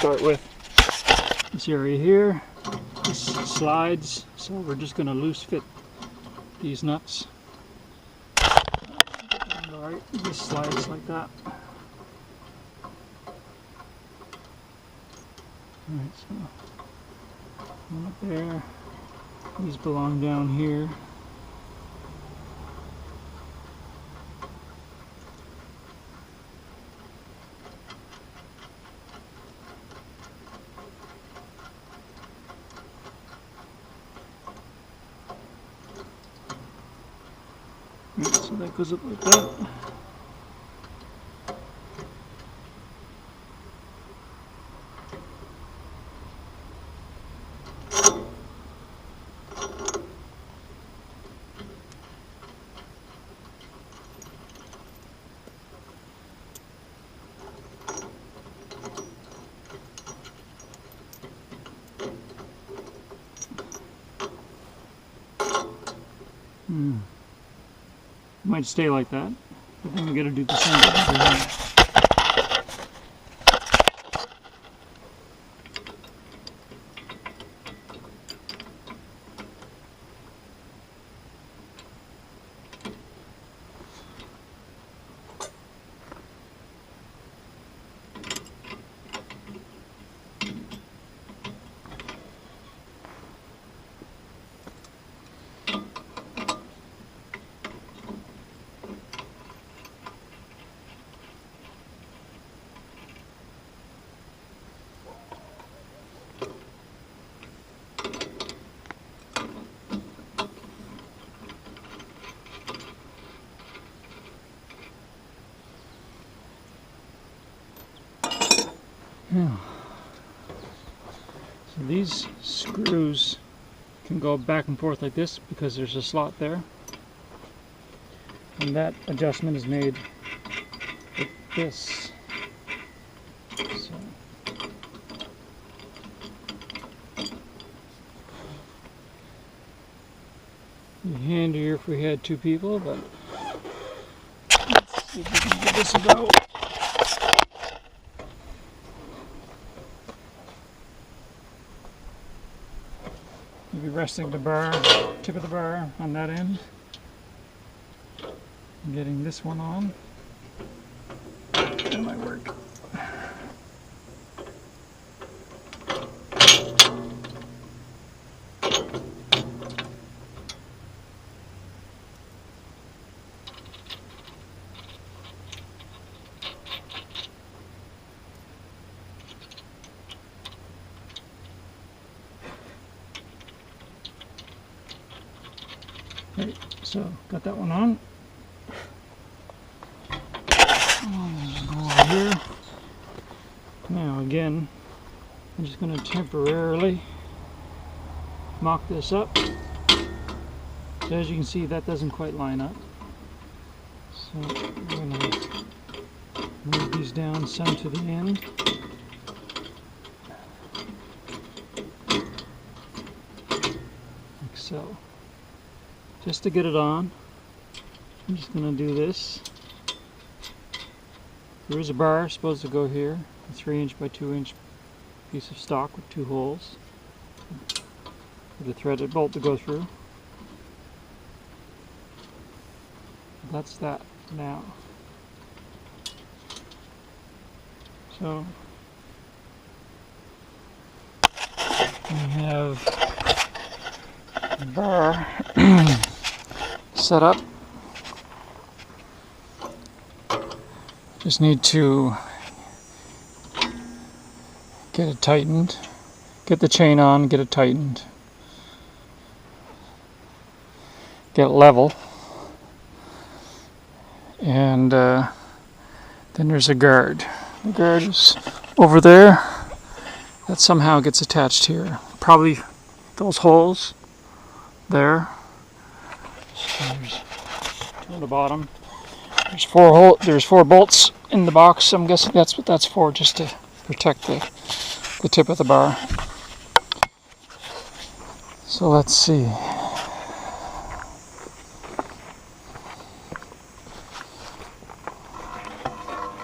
start with. This area here, this slides, so we're just going to loose fit these nuts. Alright, this slides like that. Alright, so one up there. These belong down here. Right, so that goes up like that. Might stay like that, but then we got to do the same thing over here. Yeah. So these screws can go back and forth like this because there's a slot there, and that adjustment is made like this. So it'd be handier if we had two people, but let's see if we can give this a go. Be resting the bar, tip of the bar on that end, and getting this one on. That might work. Right, so got that one on. Go over here. Now again, I'm just going to temporarily mock this up. So as you can see, that doesn't quite line up. So I'm going to move these down some to the end. Like so. Just to get it on, I'm just going to do this. There is a bar supposed to go here, a 3" by 2" piece of stock with 2 holes, with a threaded bolt to go through. That's that now. So we have the bar set up. Just need to get it tightened, get the chain on, get it tightened, get it level, and then there's a guard. The guard is over there. That somehow gets attached here. Probably those holes there. So there's two on the bottom. There's 4 bolts in the box. I'm guessing that's what that's for, just to protect the tip of the bar. So let's see.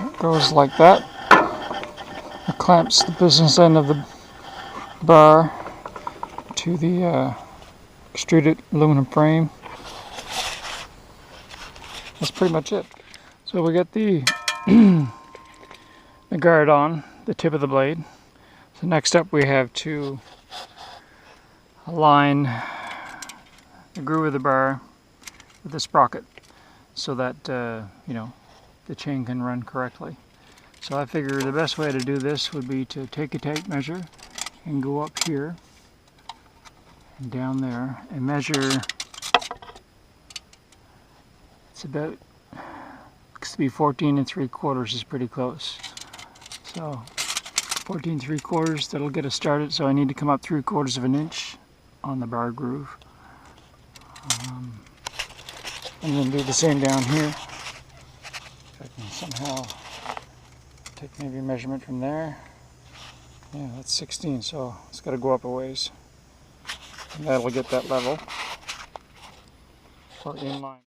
It goes like that. clamps the business end of the bar to the extruded aluminum frame. That's pretty much it. So we got the the guard on the tip of the blade. So next up we have to align the groove of the bar with the sprocket so that you know, the chain can run correctly. So I figure the best way to do this would be to take a tape measure and go up here and down there and measure. It's about, looks to be 14 3/4 is pretty close. So 14 3/4, that'll get us started. So I need to come up 3/4 of an inch on the bar groove. And then do the same down here. If I can somehow take maybe a measurement from there. Yeah, that's 16, so it's got to go up a ways. And that'll get that level. So in line.